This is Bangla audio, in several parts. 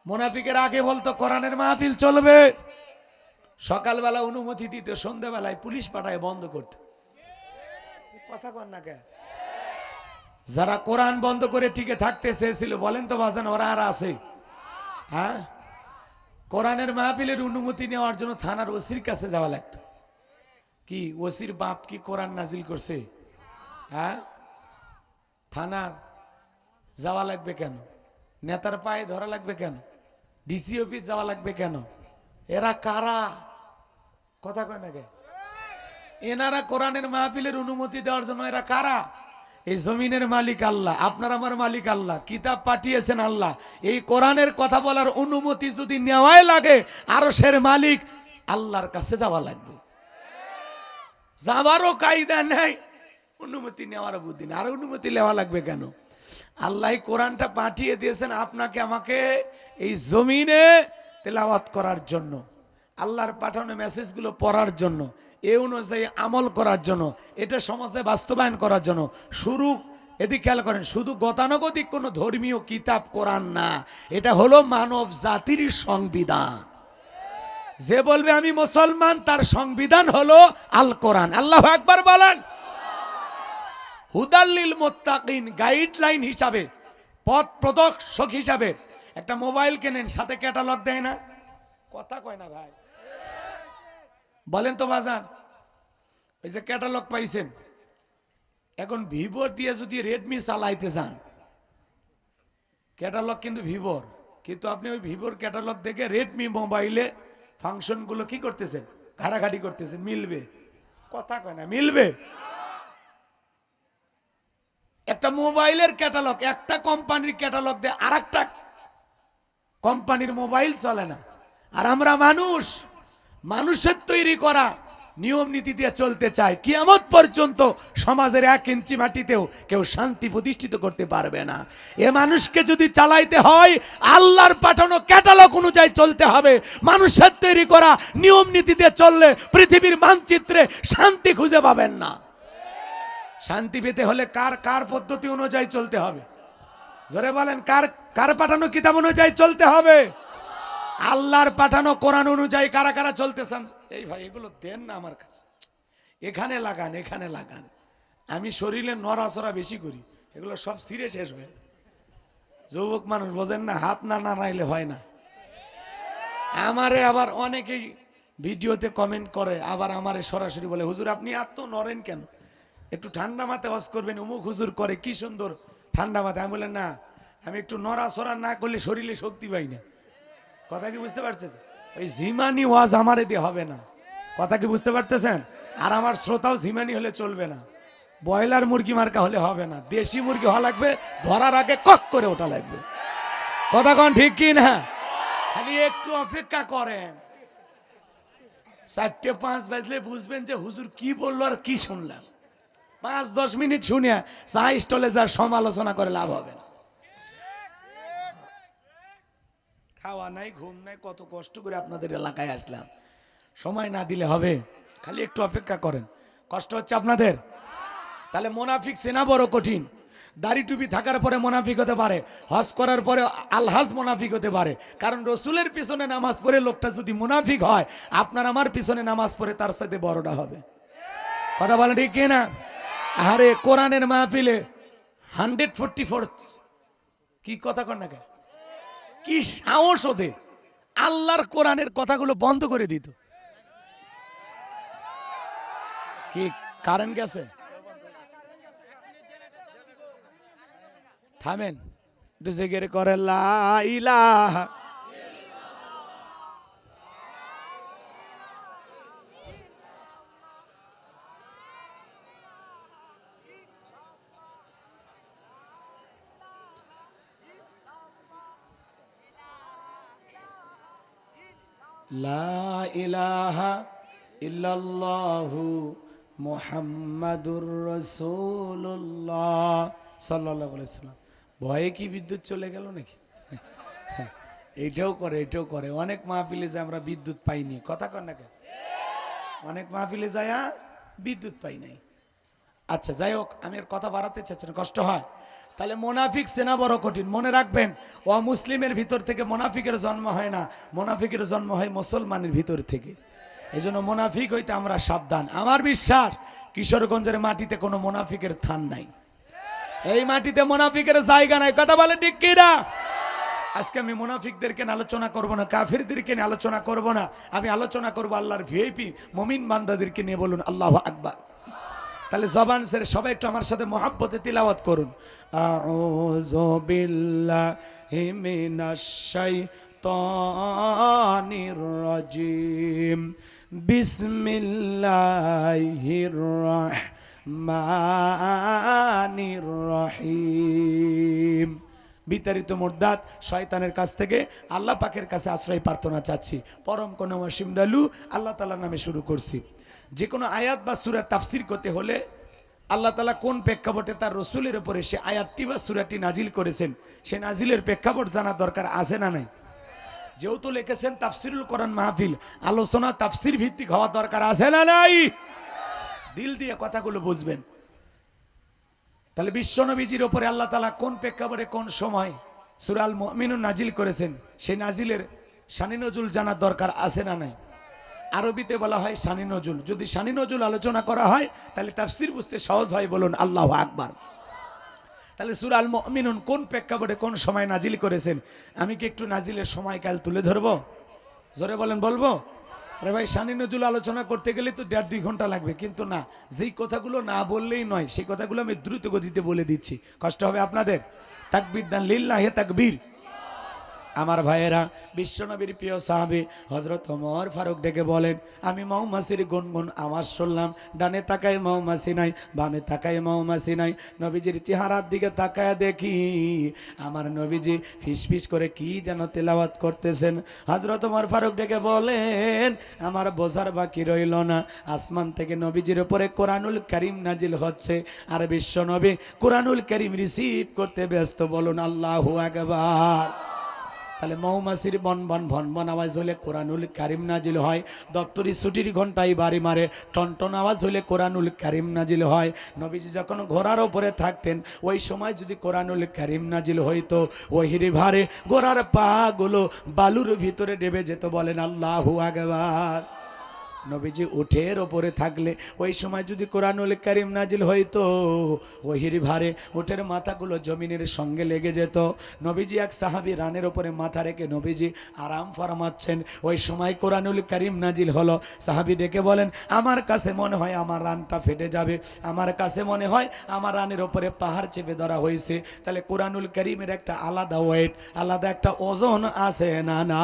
মুনাফিকের আগে বলতো কোরআনের মাহফিল চলবে, সকালবেলা অনুমতি দিত, সন্ধ্যাবেলায় পুলিশ পাঠায় বন্ধ করত। কথা কন না কে? যারা কোরআন বন্ধ করে টিকে থাকতে চেয়েছিল বলেন তো বাজান, ওরা আর আছে? হ্যাঁ, কোরআনের মাহফিলের অনুমতি নেওয়ার জন্য থানার ওসির কাছে যাওয়া লাগতো। কি ওসির বাপ কি কোরআন নাজিল করছে? হ্যাঁ, থানার যাওয়া লাগবে কেন? নেতার পায়ে ধরা লাগবে কেন? ডিসি অফিস যাওয়া লাগবে কেন? এরা কারা? কথা কয় না কে? এনারা কোরআনের মাহফিলের অনুমতি দেওয়ার জন্য এরা কারা? এই জমিনের মালিক আল্লাহ, আপনার আমার মালিক আল্লাহ, কিতাব পাঠিয়েছেন আল্লাহ। এই কোরআনের কথা বলার অনুমতি যদি নেওয়াই লাগে, আরশের মালিক আল্লাহর কাছে যাওয়া লাগবে। যাবারও কায়দা নেই, অনুমতি নেওয়ার বুদ্ধি নেই। আর অনুমতি নেওয়া লাগবে কেন? আল্লাহ কোরআনটা পাঠিয়ে দিয়েছেন আপনাকে আমাকে এই জমিনে তেলাওয়াত করার জন্য, আল্লাহর পাঠানো মেসেজগুলো পড়ার জন্য, এ অনুযায়ী আমল করার জন্য, এটা সমাজে বাস্তবায়ন করার জন্য। শুরু এদিকে খেয়াল করেন, শুধু গতানুগতিক কোনো ধর্মীয় কিতাব কোরআন না, এটা হলো মানব জাতির সংবিধান। যে বলবে আমি মুসলমান, তার সংবিধান হলো আল কোরআন। আল্লাহু আকবার বলেন। হুদাল্লিল মুত্তাকিন, গাইডলাইন হিসাবে, পথ প্রদর্শক হিসাবে। একটা মোবাইল কেনেন, সাথে ক্যাটালগ দেয় না? কথা কয় না ভাই, বলেন তো বাজান। ওই যে ক্যাটালগ পাইছেন, এখন ভিভোর দিয়ে যদি রেডমি চালাইতে যান, ক্যাটালগ কিন্তু ভিভোর, কিন্তু আপনি ওই ভিভোর ক্যাটালগ দেখে রেডমি মোবাইলে ফাংশনগুলো কি করতেছেন? ঘাটাঘাটি করতেছেন। মিলবে? কথা কয় না, মিলবে? একটা মোবাইলের ক্যাটালগ, একটা কোম্পানির ক্যাটালগ দিয়ে আর একটা কোম্পানির মোবাইল চলে না। আর আমরা মানুষ, মানুষের তৈরি করা নিয়ম নীতি দিয়ে চলতে চাই। কিয়ামত পর্যন্ত সমাজের 1 ইঞ্চি মাটিতেও কেউ শান্তি প্রতিষ্ঠিত করতে পারবে না। এ মানুষকে যদি চালাইতে হয়, আল্লাহর পাঠানো ক্যাটালগ অনুযায়ী চলতে হবে। মানুষের তৈরি করা নিয়ম নীতি দিয়ে চললে পৃথিবীর মানচিত্রে শান্তি খুঁজে পাবেন না। শান্তি পেতে হলে কার কার পদ্ধতি অনুযায়ী চলতে হবে? জোরে বলেন, কার কার পাঠানো কিতাব অনুযায়ী চলতে হবে? আল্লাহর পাঠানো কোরআন অনুযায়ী কারা কারা চলতেছেন? এই ভাই এগুলো দেন না আমার কাছে, এখানে লাগান, এখানে লাগান। আমি শরীরে নড়াচড়া বেশি করি, এগুলো সব ছিঁড়ে শেষ হয়ে। যুবক মানুষ বোঝেন না, হাত না নাড়াইলে হয় না। আমারে আবার অনেকেই ভিডিওতে কমেন্ট করে, আবার আমারে সরাসরি বলে, হুজুর আপনি এত নড়েন কেন? একটু ঠান্ডা মাথায় ওয়াজ করবেন, অমুক হুজুর করে কি সুন্দর ঠান্ডা মাথায়। আমি বললেন না, আমি একটু নড়াচড়া না করলে শরীরে শক্তি পাই না। কথা কি বুঝতে পারতেছেন? ওই ঝিমানি ওয়াজ আমারে দিয়ে হবে না। কথা কি বুঝতে পারতেছেন? আর আমার শ্রোতাও ঝিমানি হলে চলবে না, ব্রয়লার মুরগি মার্কা হলে হবে না, দেশি মুরগি হওয়া লাগবে, ধরার আগে কক করে ওঠা লাগবে। কথা কোন ঠিক কি না? খালি একটু অপেক্ষা করেন, 4:05 বাজলে বুঝবেন যে হুজুর কি বললো আর কি শুনলাম। 5-10 মিনিট শুনিয়া চা স্টলে যার সমালোচনা করে লাভ হবে না। খাওয়া নাই, ঘুম নাই, কত কষ্ট করে আপনাদের এলাকায় আসলাম, সময় না দিলে হবে? খালি একটু অপেক্ষা করেন। কষ্ট হচ্ছে আপনাদের? তাহলে মোনাফিক চেনা বড় কঠিন। দাড়ি টুপি থাকার পরে মোনাফিক হতে পারে, হজ করার পরে আলহাজ মোনাফিক হতে পারে। কারণ রসুলের পিছনে নামাজ পড়ে লোকটা যদি মুনাফিক হয়, আপনার আমার পিছনে নামাজ পড়ে তার সাথে বড়টা হবে। কথা বলেন ঠিক কিনা? আরে কোরআনের মাহফিলে 144 কি কথা কর না কে, কি সাহস ওদের! আল্লাহর কোরআনের কথাগুলো বন্ধ করে দিত। কি কারেন্ট গেছে? থামেন একটু, জেগে করে লা ইলাহা লা ইলাহা ইল্লাল্লাহু মুহাম্মাদুর রাসূলুল্লাহ সাল্লাল্লাহু আলাইহি ওয়াসাল্লাম। ভয়ে কি বিদ্যুৎ চলে গেল নাকি? এইটাও করে, এটাও করে। অনেক মাহফিলে যায় আমরা বিদ্যুৎ পাইনি। কথা কর না কেন? অনেক মাহফিলে যায় বিদ্যুৎ পাই নাই। আচ্ছা যাই হোক, আমি আর কথা বাড়াতে চাচ্ছি না, কষ্ট হয়। তাহলে মোনাফিক চেনা বড় কঠিন। মনে রাখবেন, অমুসলিমের ভিতর থেকে মোনাফিকের জন্ম হয় না, মোনাফিকের জন্ম হয় মুসলমানের ভিতর থেকে। এই জন্য মোনাফিক হইতে আমরা সাবধান। আমার বিশ্বাস কিশোরগঞ্জের মাটিতে কোনো মোনাফিকের থান নাই, এই মাটিতে মোনাফিকের জায়গা নাই। কথা বলে ঠিক কিনা? আজকে আমি মুনাফিকদেরকে আলোচনা করব না, কাফিরদেরকে নিয়ে আলোচনা করব না, আমি আলোচনা করব আল্লাহর ভিআইপি মুমিন বান্দাদেরকে নিয়ে। বলুন আল্লাহু আকবার। তাহলে জবান ছেড়ে সবাই একটু আমার সাথে মহাব্বতে তিলাওয়াত করুন। আউযু বিল্লাহি মিনাশ শাইতানির রাজিম, বিসমিল্লাহির রাহমানির রহিম। বিতাড়িত মুরদাদ শয়তানের কাছ থেকে আল্লাহ পাকের কাছে আশ্রয় প্রার্থনা চাচ্ছি। পরম কোনো অসীম দয়ালু আল্লাহ তাআলার নামে শুরু করছি। যে কোনো আয়াত বা সূরা তাফসীর করতে হলে আল্লাহ তাআলা কোন প্রেক্ষাপটে তার রসুলের উপরে সে আয়াতটি বা সূরাটি নাজিল করেছেন, সে নাজিলের প্রেক্ষাপট জানা দরকার আছে না নাই? যেহেতু লিখেছেন তাফসিরুল কোরআন মাহফিল, আলোচনা তাফসির ভিত্তিক হওয়া দরকার আছে না নাই? দিল দিয়ে কথাগুলো বুঝবেন। তাহলে বিশ্বনবীজির উপরে আল্লাহ তাআলা কোন প্রেক্ষাপটে কোন সময় সূরা আল মুমিনুন নাজিল করেছেন, সেই নাজিলের শানি নজুল জানার দরকার আছে না নাই? আরবিতে বলা হয় শানি নজুল। যদি শানি নজুল আলোচনা করা হয় তাহলে তাফসীর বুঝতে সহজ হয়। বলুন আল্লাহু আকবার। তাহলে সূরা আল মুমিনুন কোন প্রেক্ষাপটে কোন সময় নাজিল করেছেন, আমি কি একটু নাজিলের সময়কাল তুলে ধরবো? জোরে বলেন, বলবো? আরে ভাই, শানি নজুল আলোচনা করতে গেলে তো 1.5-2 ঘন্টা লাগবে, কিন্তু না, যেই কথাগুলো না বললেই নয় সেই কথাগুলো আমি দ্রুত গতিতে বলে দিচ্ছি, কষ্ট হবে আপনাদের। তাকবীর দান লিল্লাহি তাকবীর। আমার ভাইয়েরা, বিশ্বনবীর প্রিয় সাহাবী হযরত ওমর ফারুক ডেকে বলেন, আমি মৌমাছির গুনগুন আওয়াজ শুনলাম, ডানে তাকায় মৌমাছি নাই, বামে তাকায় মৌমাছি নাই। নবীজির চেহারার দিকে তাকায় দেখি আমার নবীজি ফিসফিস করে কি যেন তেলাওয়াত করতেছেন। হযরত ওমর ফারুক ডেকে বলেন, আমার বোঝার বাকি রইল না, আসমান থেকে নবীজির উপরে কোরআনুল কারীম নাজিল হচ্ছে, আর বিশ্বনবী কোরআনুল কারীম রিসিভ করতে ব্যস্ত। বলুন আল্লাহু আকবার। তাহলে মৌমাছির বন বন ভন বন আওয়াজ হলে কোরআনুল কারীম নাজিল হয়, দপ্তরি ছুটির ঘন্টায় বাড়ি মারে টনটন আওয়াজ হলে কোরআনুল কারীম নাজিল হয়। নবীজি যখন ঘোড়ার ওপরে থাকতেন ওই সময় যদি কোরআনুল কারীম নাজিল হইতো, ওহির ভারে ঘোড়ার পা গুলো বালুর ভিতরে ডেবে যেত। বলেন আল্লাহু আকবার। নবীজি উঠের ওপরে থাকলে ওই সময় যদি কোরআনুল কারীম নাজিল হইতো, ওহির ভারে উঠের মাথাগুলো জমিনের সঙ্গে লেগে যেত। নবীজি এক সাহাবী রানের ওপরে মাথা রেখে নবীজি আরাম ফরমাচ্ছেন, ওই সময় কোরআনুল কারীম নাজিল হলো। সাহাবী ডেকে বলেন, আমার কাছে মনে হয় আমার রানটা ফেটে যাবে, আমার কাছে মনে হয় আমার রানের ওপরে পাহাড় চেপে ধরা হয়েছে। তাহলে কোরআনুল কারীমের একটা আলাদা ওয়েট, আলাদা একটা ওজন আছে না না?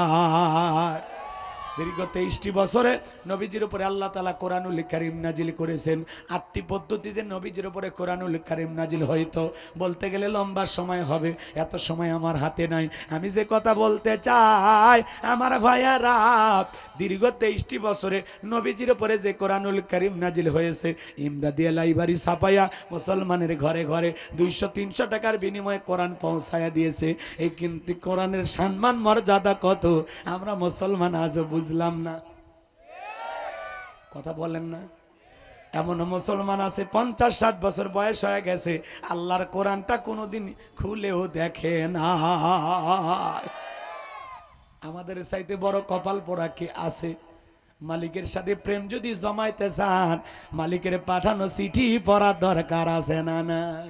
দীর্ঘ 23টি বছরে নবীজির উপরে আল্লাহ তাআলা কোরআনুল কারীম নাজিল করেছেন। 8টি পদ্ধতিতে নবীজির উপরে কোরআনুল কারীম নাজিল হইতো। বলতে গেলে লম্বা সময় হবে, এত সময় আমার হাতে নাই। আমি যে কথা বলতে চাই আমার ভাইয়ারা, দীর্ঘ 23টি বছরে নবীজির উপরে যে কোরআনুল কারীম নাজিল হয়েছে, ইমদাদিয়া লাইব্রেরি ছাপাইয়া মুসলমানের ঘরে ঘরে 200-300 টাকার বিনিময়ে কোরআন পৌঁছায়া দিয়েছে। এই কিন্তু কোরআনের সম্মান মর্যাদা কত আমরা মুসলমান আজও বুঝলাম না। কথা বলেন না? এমন মুসলমান আছে 50-60 বছর বয়স হয়ে গেছে, আল্লাহর কোরআনটা কোনোদিন খুলেও দেখে না। আমাদের চাইতে বড় কপাল পোড়া কে আছে? মালিকের সাথে প্রেম যদি জমাইতে চান, মালিকের পাঠানো চিঠি পড়ার দরকার আছে না নাই?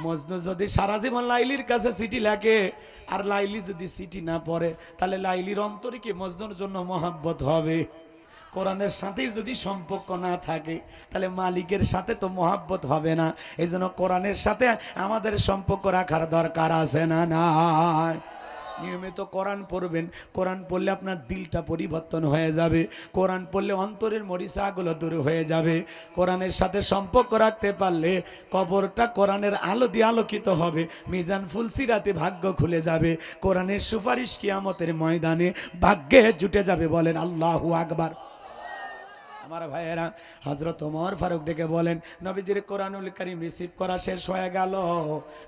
মজনু যদি সারা জীবন লাইলির কাছে চিঠি লাগে, আর লাইলি যদি চিঠি না পড়ে, তাহলে লাইলির অন্তরে কি মজনুর জন্য মহাব্বত হবে? কোরআনের সাথে যদি সম্পর্ক না থাকে তাহলে মালিকের সাথে তো মহাব্বত হবে না। এই জন্য কোরআনের সাথে আমাদের সম্পর্ক রাখার দরকার আছে না নাই? নিয়মিত কোরআন পড়বেন, কোরআন পড়লে আপনার দিলটা পরিবর্তন হয়ে যাবে, কোরআন পড়লে অন্তরের মরিচাগুলো দূর হয়ে যাবে। কোরআনের সাথে সম্পর্ক রাখতে পারলে কবরটা কোরআনের আলো দিয়ে আলোকিত হবে, মিজান ফুলসিরাতে ভাগ্য খুলে যাবে, কোরআনের সুপারিশ কিয়ামতের ময়দানে ভাগ্যে জুটে যাবে। বলেন আল্লাহু আকবার। আমার ভাইয়েরা, হযরত ওমর ফারুক ডেকে বলেন, নবীজির কোরআনুল কারীম রিসিভ করা শেষ হয়ে গেল।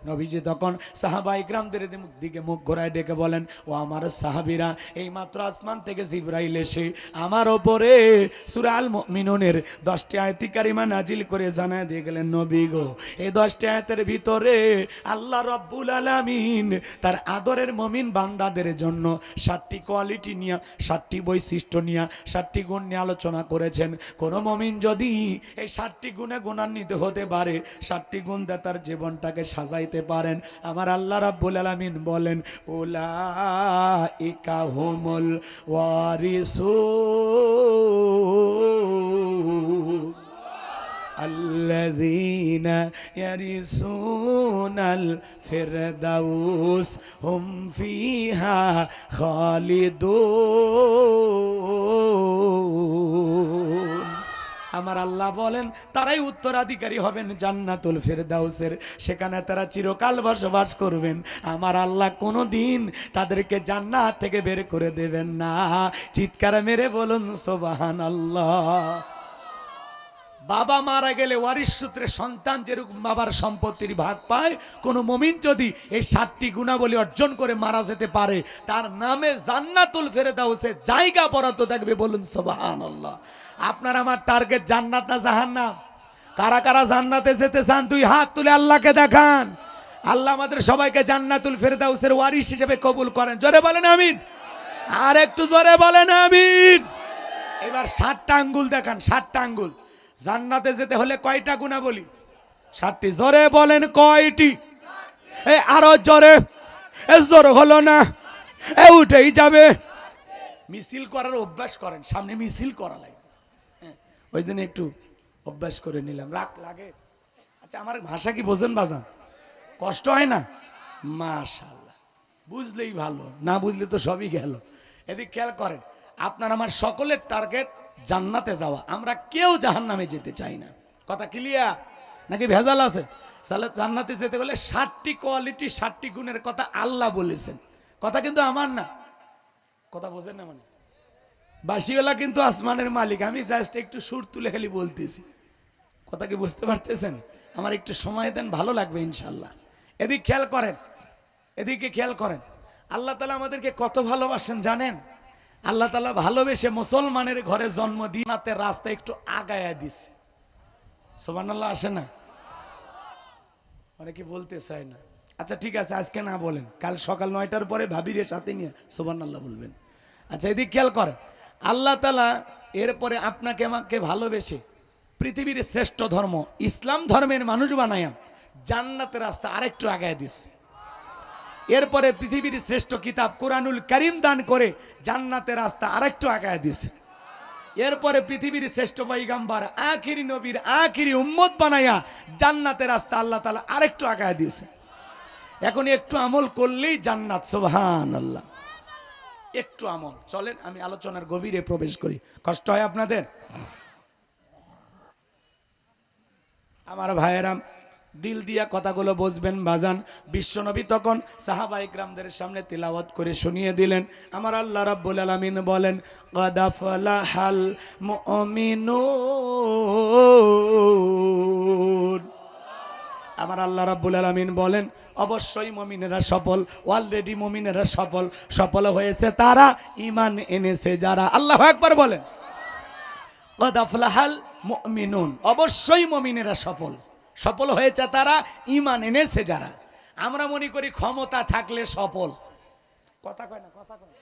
নবীজি তখন সাহাবায়ে কিরামদের দিকে মুখ ঘোরায় ডেকে বলেন, ও আমার সাহাবীরা, এই মাত্র আসমান থেকে জিবরাইল এসে আমার ওপরে সূরা আল মুমিনুনের 10টি আয়াত কারিমা নাজিল করে জানায় দিয়ে গেলেন, নবী গো, এই 10টি আয়াতের ভিতরে আল্লাহ রাব্বুল আলামিন তার আদরের মুমিন বান্দাদের জন্য 7টি কোয়ালিটি নিয়ে, 7টি বৈশিষ্ট্য নিয়ে, 7টি গুণ নিয়ে আলোচনা করেছেন। কোন মুমিন যদি এই 7টি গুণে গুণান্বিত হতে পারে, 7টি গুণ দিয়ে তার জীবনটাকে সাজাইতে পারেন, আমার আল্লাহ রাব্বুল আলামিন বলেন, উলাইকা হুমুল ওয়ারিসুন আল্লাযীনা ইয়ারিসুনাল ফিরদাউস হুম ফিহা খালিদুন। আমার আল্লাহ বলেন, তারাই উত্তরাধিকারী হবেন জান্নাতুল ফিরদাউসের, সেখানে তারা চিরকাল বসবাস করবেন। আমার আল্লাহ কোনোদিন তাদেরকে জান্নাত থেকে বের করে দেবেন না। চিৎকার মেরে বলুন সুবহানাল্লাহ। বাবা মারা গেলে ওয়ারিশ সূত্রে সন্তান যেরকম বাবার সম্পত্তির ভাগ পায়, কোন মুমিন যদি এই 7টি গুণাবলী অর্জন করে মারা যেতে পারে, তার নামে জান্নাতুল ফিরদাউসে জায়গা বরাদ্দ থাকবে। বলুন সুবহানাল্লাহ। আপনার আমার টার্গেট জান্নাত না জাহান্নাম? কারা কারা জান্নাতে যেতে চান দুই হাত তুলে আল্লাহকে দেখান। আল্লাহ আমাদের সবাইকে জান্নাতুল ফিরদাউসের ওয়ারিশ হিসেবে কবুল করেন। জোরে বলেন আমিন। আর একটু জোরে বলেন আমিন। এবার 7টা আঙ্গুল দেখান, 7টা আঙ্গুল। জান্নাতে যেতে হলে কয়টা গুণা বলি? 7টি। জোরে বলেন কয়টি? আরো জোরে। জোর হলো না, উঠেই যাবে। মিছিল করার অভ্যাস করেন, সামনে মিছিল করা লাগবে। ওই জন্য একটু অভ্যাস করে নিলাম। রাগ লাগে? আচ্ছা, আমার ভাষা কি বোঝেন বাজান? কষ্ট হয় না? মাশাআল্লাহ, বুঝলেই ভালো, না বুঝলে তো সবই গেল। এদিক খেয়াল করেন, আপনার আমার সকলের টার্গেট জান্নাতে যাওয়া। আমরা কেউ জাহান্নামে যেতে চাই না। কথা ক্লিয়ার নাকি ভেজাল আছে? জান্নাতে যেতে গেলে 7টি কোয়ালিটি, 7টি গুণের কথা আল্লাহ বলেছেন। কথা কিন্তু আমার না। কথা বোঝেন না? মানে বাসিওয়ালা কিন্তু আসমানের মালিক। আমি জাস্ট একটু সুর তুলে খালি বলতেছি। কথা কি বুঝতে পারতেছেন? আমার একটু সময় দেন, ভালো লাগবে ইনশাল্লাহ। এদিকে খেয়াল করেন, এদিকে খেয়াল করেন। আল্লাহ তাআলা আমাদেরকে কত ভালোবাসেন জানেন? আল্লাহ তাআলা ভালোবেসে মুসলমানের ঘরে জন্ম দিয়ে রাস্তা একটু আগায়া দিছে। সুবহানাল্লাহ আসে না? অনেকে বলতে চায় না। আচ্ছা ঠিক আছে, আজকে না বলেন, কাল সকাল 9টার পরে ভাবির সাথে নিয়ে সুবহানাল্লাহ বলবেন। আচ্ছা এদিকে খেয়াল করেন, আল্লাহ তাআলা এরপরে আপনাকে আমাকে ভালোবেসে পৃথিবীর শ্রেষ্ঠ ধর্ম ইসলাম ধর্মের মানুষ বানায়া জান্নাতের রাস্তা আরেকটু আগায় দিছে। এরপরে পৃথিবীর শ্রেষ্ঠ কিতাব কোরআনুল কারীম দান করে জান্নাতের রাস্তা আরেকটু আগায় দিছে। এরপরে পৃথিবীর শ্রেষ্ঠ পয়গম্বর আখিরি নবীর আখিরি উম্মত বানায়া জান্নাতের রাস্তা আল্লাহ তাআলা আরেকটু আগায় দিয়েছে। এখন একটু আমল করলেই জান্নাত। সুবহানাল্লাহ। একটু আমল। চলেন আমি আলোচনার গভীরে প্রবেশ করি। কষ্ট হয় আপনাদের? আমার ভাইয়েরা, দিল দিয়া কথাগুলো বুঝবেন বাজান। বিশ্বনবী তখন সাহাবায়ে কিরামদের সামনে তিলাওয়াত করে শুনিয়ে দিলেন। আমার আল্লাহ রাব্বুল আলামিন বলেন, ক্বাদ আফলাহাল মুমিনুন। আমার আল্লাহ রাব্বুল আলামিন বলেন, অবশ্যই মুমিনেরা সফল। অলরেডি মুমিনেরা সফল। সফল হয়েছে তারা, ঈমান এনেছে যারা। আল্লাহু আকবার বলেন। ক্বাদ আফলাহাল মুমিনুন, অবশ্যই মুমিনেরা সফল। সফল হয়েছে তারা, ঈমান এনেছে যারা। আমরা মনে করি ক্ষমতা থাকলে সফল। কথা কয় না? কথা কয়।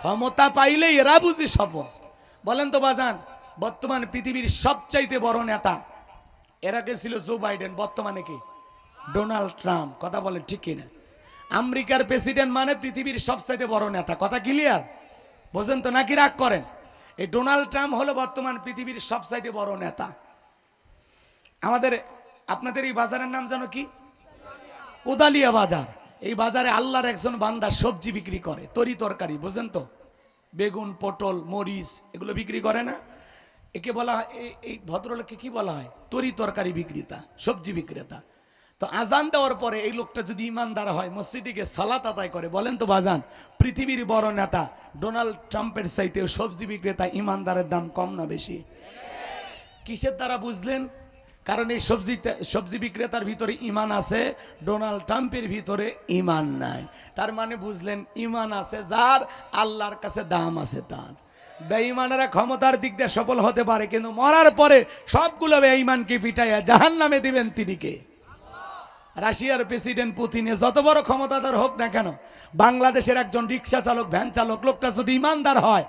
ক্ষমতা পাইলে এরা বুঝি সফল। বলেন তো বাজান, বর্তমান পৃথিবীর সবচাইতে বড় নেতা এর আগে ছিল জো বাইডেন, বর্তমানে কি? Donald Trump. কথা বলেন ঠিক কিনা? আমেরিকার প্রেসিডেন্ট মানে পৃথিবীর সবচাইতে বড় নেতা। কথা ক্লিয়ার? বোঝেন তো নাকি রাগ করেন? এই ডোনাল্ড ট্রাম্প হলো বর্তমান পৃথিবীর সবচাইতে বড় নেতা। আমাদের আপনাদের এই বাজারের নাম জানো কি? কোদালিয়া বাজার। এই বাজারে আল্লাহর একজন বান্দা সবজি বিক্রি করে, তরি তরকারি। বুঝেন তো? বেগুন, পটল, মরিচ এগুলো বিক্রি করে না? একে বলা হয়, এই ভদ্রলোককে কি বলা হয়? তরি তরকারি বিক্রেতা, সবজি বিক্রেতা। তো তো আজান দেওয়ার পরে এই লোকটা যদি ইমানদার হয়, মসজিদে গিয়ে সালাত আদায় করে, বলেন তো বাজান, পৃথিবীর বড় নেতা ডোনাল্ড ট্রাম্পের চাইতে সবজি বিক্রেতা ইমানদারের দাম কম না বেশি? কিসের দ্বারা বুঝলেন? কারণ এই সবজি বিক্রেতার ভিতরে ইমান আছে, ডোনাল্ড ট্রাম্পের ভিতরে ইমান নাই। তার মানে বুঝলেন, ইমান আছে যার, আল্লাহর কাছে দাম আছে তার। বেঈমানেরা ক্ষমতার দিক দিয়ে সফল হতে পারে, কিন্তু মরার পরে সবগুলো বেঈমানকে পিটাইয়া জাহান্নামে দিবেন তিনি কে? রাশিয়ার প্রেসিডেন্ট পুতিনে যত বড় ক্ষমতাধর হোক না কেন, বাংলাদেশের একজন রিক্সা চালক, ভ্যান চালক লোকটা যদি ইমানদার হয়,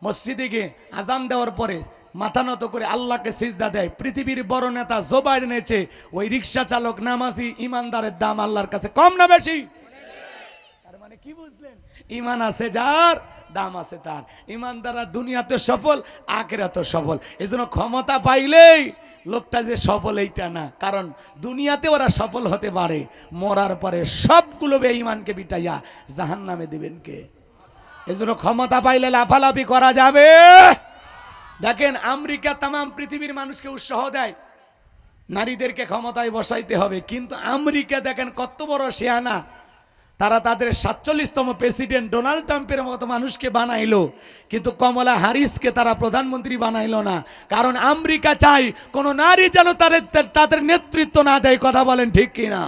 মসজিদে গিয়ে আজান দেওয়ার পরে মাথা নত করে আল্লাহকে সিজদা দেয়, পৃথিবীর বড় নেতা জো বাইডেনের চেয়ে ওই রিক্সা চালক নামাজি ইমানদারের দাম আল্লাহর কাছে কম না বেশি? তার মানে কি বুঝলেন? ইমান আছে যার, দাম আছে তার। ইমানদাররা দুনিয়াতে সফল, আখিরাতে সফল। এজন্য ক্ষমতা পাইলেই লোকটা যে সফল এইটা না, কারণ দুনিয়াতে ওরা সফল হতে পারে, মরার পরে সবগুলো বেঈমানকে পিটাইয়া জাহান্নামে দিবেন কে? এজন্য ক্ষমতা পাইলে লাফালাফি করা যাবে। দেখেন, আমেরিকা তামাম পৃথিবীর মানুষকে উৎসাহ দেয় নারীদেরকে ক্ষমতায় বসাইতে হবে, কিন্তু আমেরিকা দেখেন কত বড় শেয়ানা, তারা তাদের 47তম প্রেসিডেন্ট ডোনাল্ড ট্রাম্পের মতো মানুষকে বানাইলো, কিন্তু কমলা হ্যারিসকে তারা প্রধানমন্ত্রী বানাইলো না। কারণ আমেরিকা চাই কোন নারী যেন তাদের নেতৃত্ব না দেয়। কথা বলেন ঠিক কিনা?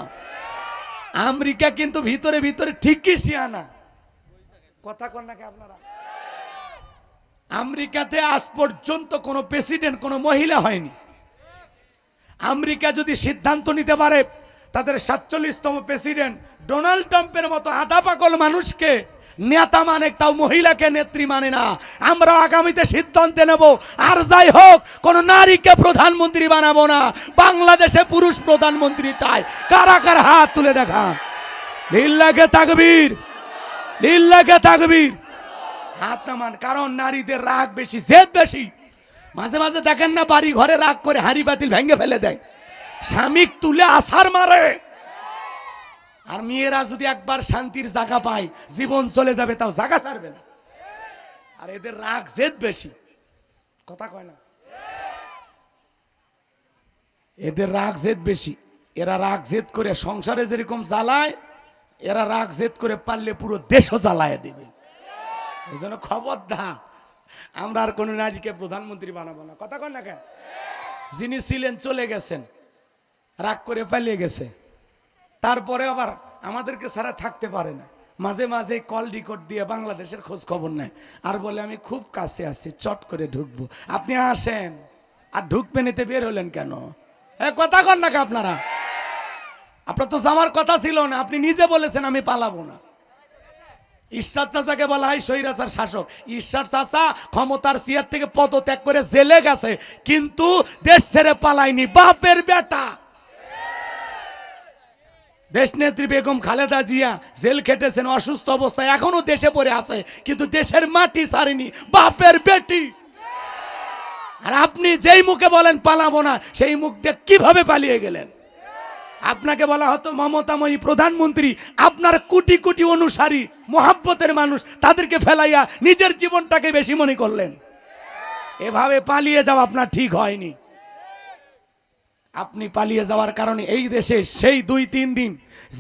আমেরিকা কিন্তু ভিতরে ভিতরে ঠিকই শিয়ানা। কথা কন নাকি আপনারা? আমেরিকাতে আজ পর্যন্ত কোন প্রেসিডেন্ট কোন মহিলা হয়নি। আমেরিকা যদি সিদ্ধান্ত নিতে পারে তাদের 47তম প্রেসিডেন্ট ডোনাল্ড ট্রাম্পের মতো আধা পাগল মানুষকে নেতা মানে, তাও মহিলাকে নেত্রী মানে না, আমরা আগামীতে সিদ্ধান্ত নেব, আর যাই হোক কোন নারীকে প্রধানমন্ত্রী বানাবো না। বাংলাদেশে পুরুষ প্রধানমন্ত্রী চাই। কারা কারা হাত তুলে দেখান। লিল্লাহে তাকবীর, লিল্লাহে তাকবীর। হাত নামান। কারণ নারীদের রাগ বেশি, জেদ বেশি। মাঝে মাঝে দেখেন না, বাড়ি ঘরে রাগ করে হাড়ি বাতিল ভেঙে ফেলে দেয়, স্বামীক তুলে আছাড় মারে। আর মেয়েরা যদি একবার শান্তির জায়গা পায়, জীবন চলে যাবে, তাও জায়গা ছাড়বে না। আর এদের রাগ জেদ বেশি। কথা কয় না? এদের রাগ জেদ বেশি। এরা রাগ জেদ করে সংসারে যেরকম জ্বালায়, এরা রাগ জেদ করে পারলে পুরো দেশও জ্বালায় দিবে। এই জন্য খবরদার, আমরা আর কোন নারীকে প্রধানমন্ত্রী বানাবো না। কথা কয় না কেন? যিনি ছিলেন চলে গেছেন, রাগ করে পালিয়ে গেছে, তারপরে আবার আমাদেরকে ছাড়া থাকতে পারে না। মাঝে মাঝে কল রেকর্ড দিয়ে বাংলাদেশের খোঁজ খবর নেয়, আর বলে আমি খুব কাছে আছি, চট করে ঢুকবো। আপনি আসেন, আর ঢুকবেন, এতে বের হলেন কেন? কথা কন নাকি আপনারা? আপনার তো যাওয়ার কথা ছিল না, আপনি নিজে বলেছেন আমি পালাবো না। ঈশ্বর চাচাকে বলা হয় স্বৈরাচার শাসক। ঈশ্বর চাচা ক্ষমতার চেয়ার থেকে পদত্যাগ করে জেলে গেছে, কিন্তু দেশ ছেড়ে পালায়নি। বাপের বেটা দেশনেত্রী বেগম খালেদা জিয়া জেল খেটেছেন অসুস্থ অবস্থায়, এখনো দেশে পড়ে আছে, কিন্তু দেশের মাটি ছাড়েনি। বাপের বেটি। আর আপনি যেই মুখে বলেন পালাবো না, সেই মুখ দিয়ে কিভাবে পালিয়ে গেলেন? আপনাকে বলা হতো মমতাময়ী প্রধানমন্ত্রী, আপনার কোটি কোটি অনুসারী মোহাব্বতের মানুষ, তাদেরকে ফেলাইয়া নিজের জীবনটাকে বেশি মনে করলেন। এভাবে পালিয়ে যাওয়া আপনার ঠিক হয়নি। আপনি পালিয়ে যাওয়ার কারণে এই দেশে সেই 2-3 দিন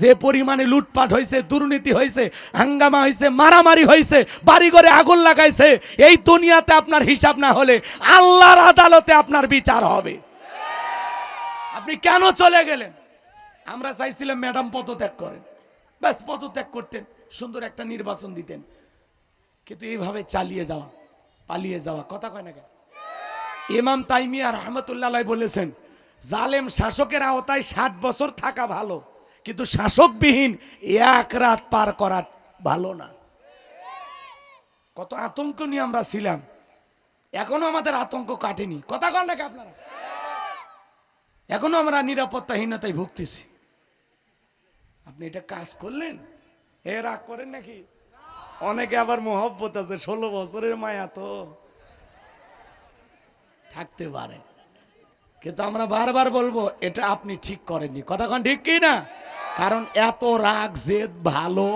যে পরিমাণে লুটপাট হয়েছে, দুর্নীতি হয়েছে, হাঙ্গামা হয়েছে, মারামারি হয়েছে, বাড়িঘরে আগুন লাগাইছে, এই দুনিয়াতে আপনার হিসাব না হলে আল্লাহর আদালতে আপনার বিচার হবে। আপনি কেন চলে গেলেন? আমরা চাইছিলাম ম্যাডাম পদত্যাগ করেন, ব্যাস পদত্যাগ করতেন, সুন্দর একটা নির্বাচন দিতেন, কিন্তু এইভাবে চালিয়ে যাওয়া, পালিয়ে যাওয়া। কথা কয় না কেন? ইমাম তাইমিয়া রাহমাতুল্লাহ আলাইহি বলেছেন, জালেম শাসকের আওতায় 60 বছর থাকা ভালো, কিন্তু শাসকবিহীন 1 রাত পার করা ভালো না। কত আতঙ্ক নিয়ে আমরা ছিলাম, এখনো আমাদের আতঙ্ক কাটেনি। কথা কন নাকি আপনারা? এখনো আমরা নিরাপত্তাহীনতায় ভুগতেছি। আপনি এটা কাজ করলেন, এ রাগ করেন নাকি? অনেকে আবার মোহব্বত আছে, 16 বছরের মায়া তো থাকতে পারে, কিন্তু আমরা বারবার বলবো এটা আপনি ঠিক করেননি। কথা কন ঠিক কি না? কারণ এত রাগ জেদ ভালো।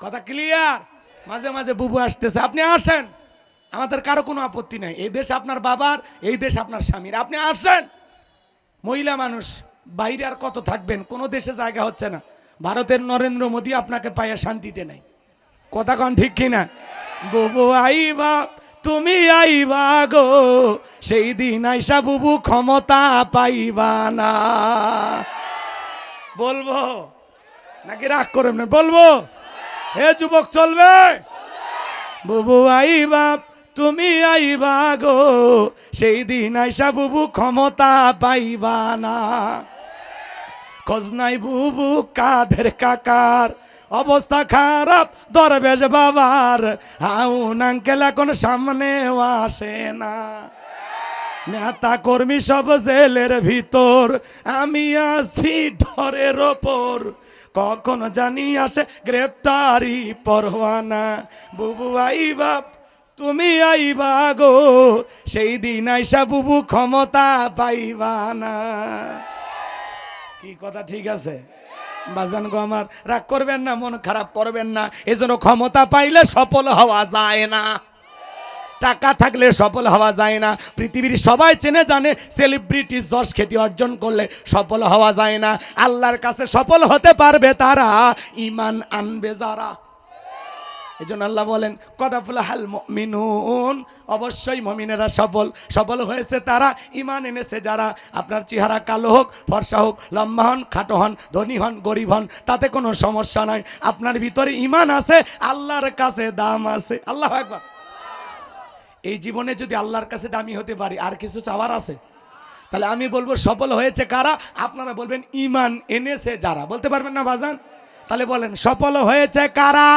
কথা ক্লিয়ার? মাঝে মাঝে বুবু আসতেছে, আপনি আসেন, আমাদের কারো কোনো আপত্তি নাই। এই দেশ আপনার বাবার, এই দেশ আপনার স্বামীর, আপনি আসেন। মহিলা মানুষ বাইরে আর কত থাকবেন, কোনো দেশে জায়গা হচ্ছে না। ভারতের নরেন্দ্র মোদী আপনাকে পাইয়া শান্তিতে নাই। কথা কন ঠিক কিনা? বুবু আইবা তুমি আইবা গো, সেই দিন আইসা বুবু ক্ষমতা পাইবা না। বলবো নাকি রাগ করবেন না? বলবো। হে যুবক চলবে? বুবু আইবা তুমি আইবা গো, সেই দিন আইসা বুবু ক্ষমতা পাইবা না। খোঁজ নাই বুবু কাদের কাকার, অবস্থা খারাপ দরবেশ বাবার, হাউন আঙ্কেল এখন সামনেও আসে না। নেতা কর্মী সব জেলের ভিতর, আমি আছি ঢরের ওপর, কখন জানি আসে গ্রেপ্তারি পরোয়ানা। বুবু আইবা তুমি আইবা গো, সেই দিন আইসা বুবু ক্ষমতা পাইবা না। কি কথা ঠিক আছে? বাজান গো আমার, রাগ করবেন না, মন খারাপ করবেন না। এজন্য ক্ষমতা পাইলে সফল হওয়া যায় না, টাকা থাকলে সফল হওয়া যায় না। পৃথিবীর সবাই চেনে জানে সেলিব্রিটি যশ খ্যাতি অর্জন করলে সফল হওয়া যায় না। আল্লাহর কাছে সফল হতে পারবে তারা, ঈমান আনবে যারা। এজন্য আল্লাহ বলেন কদাফুলাহাল মুমিনুন, অবশ্যই মুমিনেরা সফল। সফল হয়েছে তারা, ঈমান এনেছে যারা। আপনার চেহারা কালো হোক, ফর্সা হোক, লম্বা হন, খাটো হন, ধনী হন, গরিব হন, তাতে কোনো সমস্যা নাই। আপনার ভিতরে ঈমান আছে, আল্লাহর কাছে দাম আছে। আল্লাহু আকবার। এই জীবনে যদি আল্লাহর কাছে দামি হতে পারি, আর কিছু চাওয়ার আছে? তাহলে আমি বলবো সফল হয়েছে কারা, আপনারা বলবেন ঈমান এনেছে যারা। বলতে পারবেন না বাজান? তাহলে বলেন সফল হয়েছে কারা?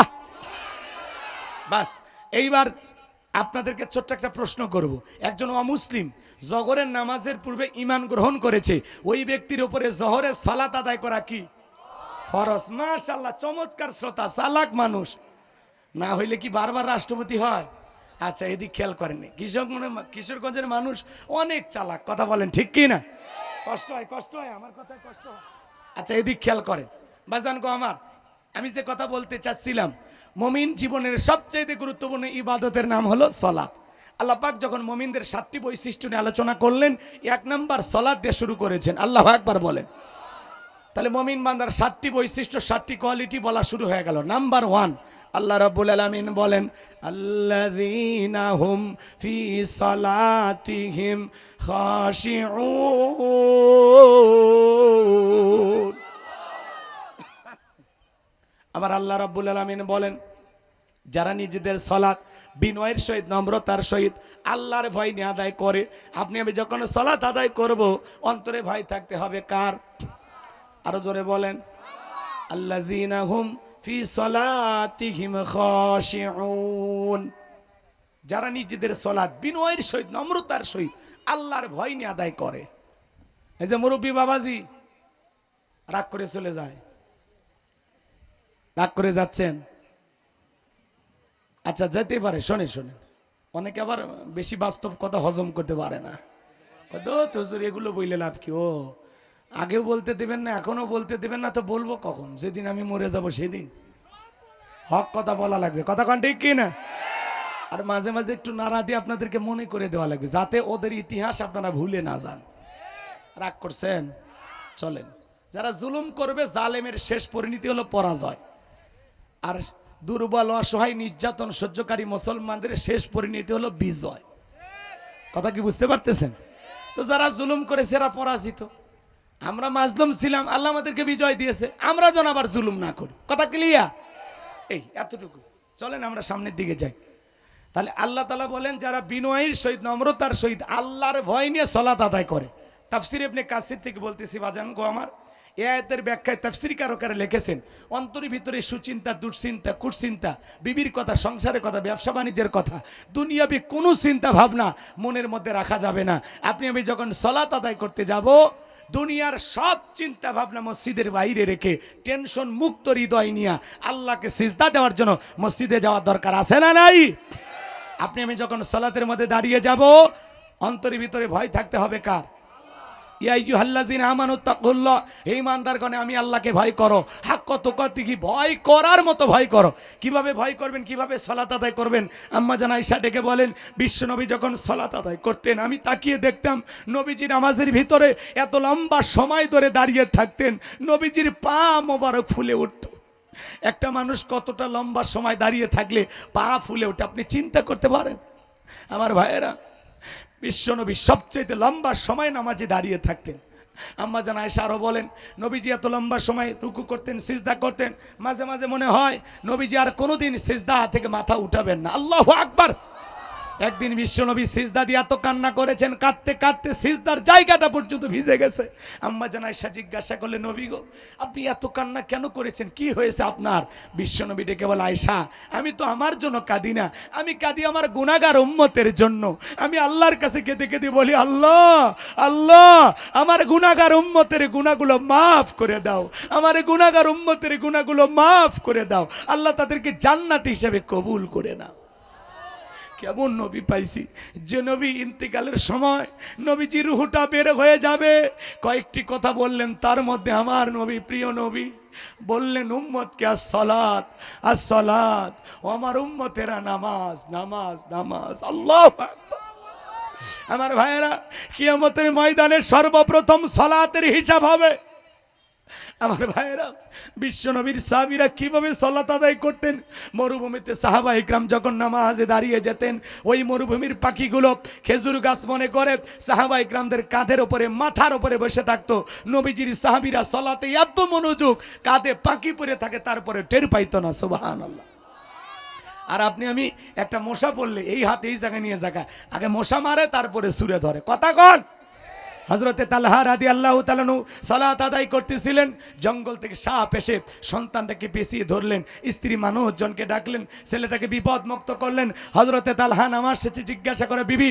বাস। এইবার আপনাদেরকে ছোট্ট একটা প্রশ্ন করব। একজন অমুসলিম জহরের নামাজের পূর্বে ঈমান গ্রহণ করেছে, ওই ব্যক্তির উপরে জহরের সালাত আদায় করা কি ফরজ? মাশাআল্লাহ, চমৎকার শ্রোতা, চালাক মানুষ। না হইলে কি বারবার রাষ্ট্রপতি হয়? আচ্ছা, এদিক খেয়াল করেননি। কিশোরগঞ্জের মানুষ অনেক চালাক, কথা বলেন ঠিক কি না? কষ্ট হয়, কষ্ট হয়, আমার কথায় কষ্ট হয়। আচ্ছা, এদিক খেয়াল করেন বাজান গো আমার। আমি যে কথা বলতে চাচ্ছিলাম, মুমিন জীবনের সবচেয়ে গুরুত্বপূর্ণ ইবাদতের নাম হলো সালাত। আল্লাহ পাক যখন মুমিনদের 7টি বৈশিষ্ট্য নিয়ে আলোচনা করলেন, 1 নাম্বার সালাত দিয়ে শুরু করেছেন। আল্লাহু আকবার বলেন। তাহলে মুমিন বান্দার 7টি বৈশিষ্ট্য, 7টি কোয়ালিটি বলা শুরু হয়ে গেল। নাম্বার 1, আল্লাহ রাব্বুল আলামিন বলেন আল্লাযীনা হুম ফি সালাতিহিম খাশিউন। আবার আল্লাহ রাব্বুল আলামিন বলেন যারা নিজেদের সালাত বিনয়ের সহিত, নম্রতার সহিত, আল্লাহর ভয় নিয়ে আদায় করে। আপনি আমি যখন সালাত আদায় করব, অন্তরে ভয় থাকতে হবে কার? আরো জোরে বলেন আল্লাযীনা হুম ফি সালাতিহিম খাশিউন। যারা নিজেদের সালাত বিনয়ের সহিত, নম্রতার সহিত, আল্লাহর ভয় নিয়ে আদায় করে। এই যে মুরব্বী বাবাজি রাগ করে চলে যায়, রাগ করে যাচ্ছেন, আচ্ছা যেতে পারে, শোনে শোনে, অনেকে আবার বেশি বাস্তব কথা হজম করতে পারে না। হুজুর এগুলো বইলে লাভ কি? ও আগেও বলতে দেবেন না, এখনো বলতে দেবেন না, তো বলবো কখন? যেদিন আমি মরে যাব সেদিন হক কথা বলা লাগবে। কথা কন ঠিক কি না? আর মাঝে মাঝে একটু নাড়া দিয়ে আপনাদেরকে মনে করে দেওয়া লাগবে, যাতে ওদের ইতিহাস আপনারা ভুলে না যান। রাগ করছেন? চলেন। যারা জুলুম করবে, জালেমের শেষ পরিণতি হলো পরাজয়। আর দুর্বল, অসহায়, নির্যাতন সহ্যকারী মুসলমানদের শেষ পরিণতি হলো বিজয়। কথা কি বুঝতে পারতেছেন? তো যারা জুলুম করেছে এরা পরাজিত। আমরা মাজলুম ছিলাম, আল্লাহ আমাদেরকে বিজয় দিয়েছে, আমরা যেন আবার জুলুম না করি। কথা ক্লিয়ার? এই এতটুকু। চলেন আমরা সামনের দিকে যাই। তাহলে আল্লাহ তাআলা বলেন যারা বিনয়ের সহিত, নম্রতার সহিত, আল্লাহর ভয় নিয়ে সালাত আদায় করে। তাফসীর ইবনে কাসির থেকে বলতেছি বাজান গো আমার, এই আয়াতের ব্যাখ্যায় তাফসীরকারকেরা লিখেছেন অন্তরের ভিতরে সুচিন্তা, দুশ্চিন্তা, কুৎচিন্তা, বিবির কথা, সংসারের কথা, ব্যবসা বাণিজ্যের কথা, দুনিয়াবি কোনো চিন্তা ভাবনা মনের মধ্যে রাখা যাবে না। আপনি আমি যখন সালাত আদায় করতে যাব, দুনিয়ার সব চিন্তা ভাবনা মসজিদের বাইরে রেখে টেনশন মুক্ত হৃদয় নিয়ে আল্লাহকে সিজদা দেওয়ার জন্য মসজিদে যাওয়ার দরকার আছে না নাই? আপনি আমি যখন সালাতের মধ্যে দাঁড়িয়ে যাব, অন্তরের ভিতরে ভয় থাকতে হবে কার? ইয়া আইয়ুহাল্লাযীনা আমানু তাকুল্লাহ, হে ঈমানদারগণ আমি আল্লাহকে ভয় করো, হাক্কা তুকাতিহি, ভয় করার মতো ভয় করো। কিভাবে ভয় করবেন, কিভাবে সালাত আদায় করবেন? আম্মা জান আয়েশা ডেকে বলেন, বিশ্বনবী যখন সালাত আদায় করতেন আমি তাকিয়ে দেখতাম নবীজি নামাজের ভিতরে এত লম্বা সময় ধরে দাঁড়িয়ে থাকতেন, নবীজির পা মোবারক ফুলে উঠত। একটা মানুষ কতটা লম্বা সময় দাঁড়িয়ে থাকলে পা ফুলে ওঠে আপনি চিন্তা করতে পারেন? আমার ভাইয়েরা, বিশ্বনবী সবচেয়ে লম্বা সময় নামাজে দাঁড়িয়ে থাকতেন। আম্মা জান আয়েশা আরো বলেন, নবীজি এত লম্বা সময় রুকু করতেন, সিজদা করতেন, মাঝে মাঝে মনে হয় নবীজি আর কোনোদিন সিজদা থেকে মাথা উঠাবেন না। আল্লাহু আকবার। একদিন বিশ্বনবী সিজদা দিয়ে এত কান্না করেছেন, কাঁদতে কাঁদতে সিজদার জায়গাটা পর্যন্ত ভিজে গেছে। আম্মা জান আয়েশা জিজ্ঞাসা করলে, নবী গো আপনি এত কান্না কেন করেছেন, কি হয়েছে আপনার? বিশ্বনবী ডেকে বলে, আয়েশা আমি তো আমার জন্য কাঁদি না, আমি কাঁদি আমার গুনাহগার উম্মতের জন্য। আমি আল্লাহর কাছে কেঁদে কেঁদে বলি, আল্লাহ আল্লাহ আমার গুনাহগার উম্মতের গুনাহগুলো মাফ করে দাও, আমার গুনাহগার উম্মতের গুনাহগুলো মাফ করে দাও, আল্লাহ তাদেরকে জান্নাত হিসেবে কবুল করে নাও। কেমন নবী পাইছি, যে নবী ইন্তেকালের সময় নবীজি রুহটা বের হয়ে যাবে, কয়েকটি কথা বললেন, তার মধ্যে আমার নবী, প্রিয় নবী বললেন উম্মতকে আসসালাত আসসালাত, ও আমার উম্মতেরা নামাজ নামাজ নামাজ। আল্লাহু আকবার। আমার ভাইয়েরা, কিয়ামতের ময়দানে সর্বপ্রথম সালাতের হিসাব হবে। আমার ভাইয়েরা, বিশ্বনবীর সাহাবীরা কিভাবে সালাত আদায় করতেন? মরুভূমিতে সাহাবা ইকরাম যখন নামাজে দাঁড়িয়ে যেতেন, ওই মরুভূমির পাখিগুলো খেজুর গাছ মনে করে সাহাবা ইকরামদের কাঁধের উপরে, মাথার উপরে বসে থাকতো। নবীজির সাহাবীরা সালাতে এত মনোযোগ, কাঁধে পাখি পরে থাকে তারপরে টের পাইতো না। সুবহানাল্লাহ। আর আপনি আমি একটা মশা পড়লে এই হাত এই জায়গায় নিয়ে জায়গা, আগে মশা মারে তারপরে সুরে ধরে। কথা কন। হযরতে তালহা রাদিয়াল্লাহু তাআলা আনহু সালাত আদায় করতেছিলেন, জঙ্গল থেকে সাপ এসে সন্তানটাকে পেঁচিয়ে ধরলেন, স্ত্রী মানুষজনকে ডাকলেন, ছেলেটাকে বিপদ মুক্ত করলেন। হযরতে তালহা নামাজ শেষে জিজ্ঞাসা করে, বিবি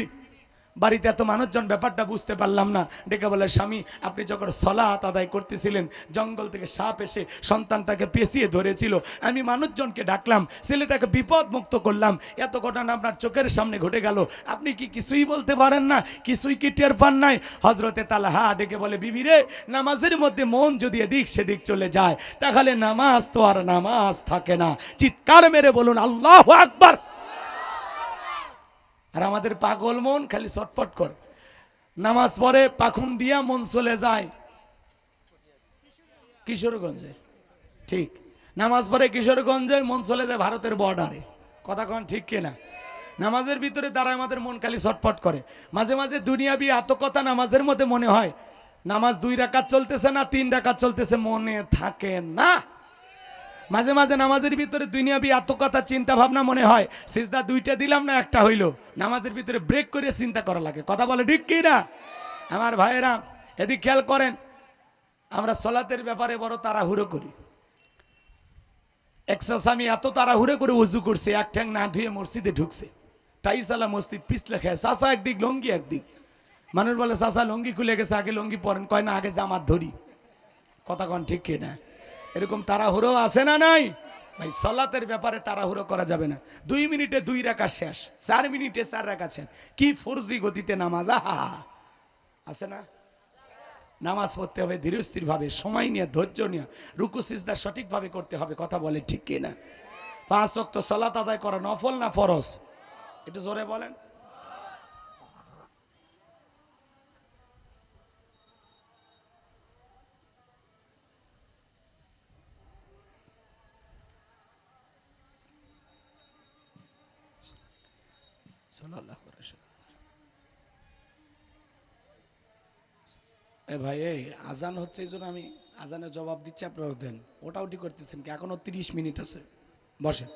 বাড়িতে এত মানুষজন, ব্যাপারটা বুঝতে পারলাম না। ডেকে বলে, স্বামী আপনি যখন সালাত আদায় করতেছিলেন জঙ্গল থেকে সাপ এসে সন্তানটাকে পেঁচিয়ে ধরেছিল, আমি মানুষজনকে ডাকলাম, ছেলেটাকে বিপদ মুক্ত করলাম, এত ঘটনা আপনার চোখের সামনে ঘটে গেল, আপনি কি কিছুই বলতে পারেন না, কিছুই কি টের পান নাই? হযরতে তালহা ডেকে বলে, বিবি রে, নামাজের মধ্যে মন যদি এদিক সেদিক চলে যায় তাহলে নামাজ তো আর নামাজ থাকে না। চিৎকার মেরে বলুন আল্লাহু আকবার। আর আমাদের পাগল মন খালি ছটফট করে, নামাজ পড়ে পাখুন দিয়া মন চলে যায় কিশোরগঞ্জে। ঠিক, নামাজ পড়ে কিশোরগঞ্জে মন চলে যায় ভারতের বর্ডারে। কথা কন ঠিক কিনা? নামাজের ভিতরে দাঁড়ায় আমাদের মন খালি ছটফট করে। মাঝে মাঝে দুনিয়াবি এত কথা নামাজের মধ্যে মনে হয়, নামাজ 2 রাকাত চলতেছে না 3 রাকাত চলতেছে মনে থাকে না। মাঝে মাঝে নামাজের ভিতরে দুনিয়াবি এত কথা চিন্তা ভাবনা মনে হয়, সিজদা 2টা দিলাম না 1টা হইল। নামাজের ভিতরে ব্রেক করে চিন্তা করা লাগে। কথা বলে ঠিক কি না? আমার ভাইয়েরা এদিক খেয়াল করেন, আমরা সালাতের ব্যাপারে বড় তাড়াহুড়ো করি। আমি এত তাড়াহুড়ো করে ওযু করছে, এক ঠ্যাং না ধুয়ে মসজিদে ঢুকছে, টাইসালা মসজিদ পিছলে খায়, চাচা একদিক লঙ্গি একদিক। মানুষ বলে চাচা লঙ্গি খুলে গেছে, আগে লঙ্গি পরেন, কয় না আগে জামাত ধরি। কথা কন ঠিক কি না? এরকম তাড়াহুড়ো আছে না নাই? ভাই সালাতের ব্যাপারে তাড়াহুড়ো করা যাবে না। 2 মিনিটে 2 রাকাত শেষ, 4 মিনিটে 4 রাকাত শেষ। কি ফরজি গতিতে নামাজ, আহা আছে না? নামাজ পড়তে হবে ধীরস্থির ভাবে, সময় নিয়ে, ধৈর্য নিয়ে, রুকু সিজদা সঠিকভাবে করতে হবে। কথা বলে ঠিক কি না? 5 ওয়াক্ত সালাত আদায় করা নফল না ফরজ? একটু জোরে বলেন। এ ভাই, এই আজান হচ্ছে, এই জন্য আমি আজানের জবাব দিচ্ছি, আপনারা দেন। ওটা ওটি করতেছেন কি? এখনো 30 মিনিট আছে, বসেন।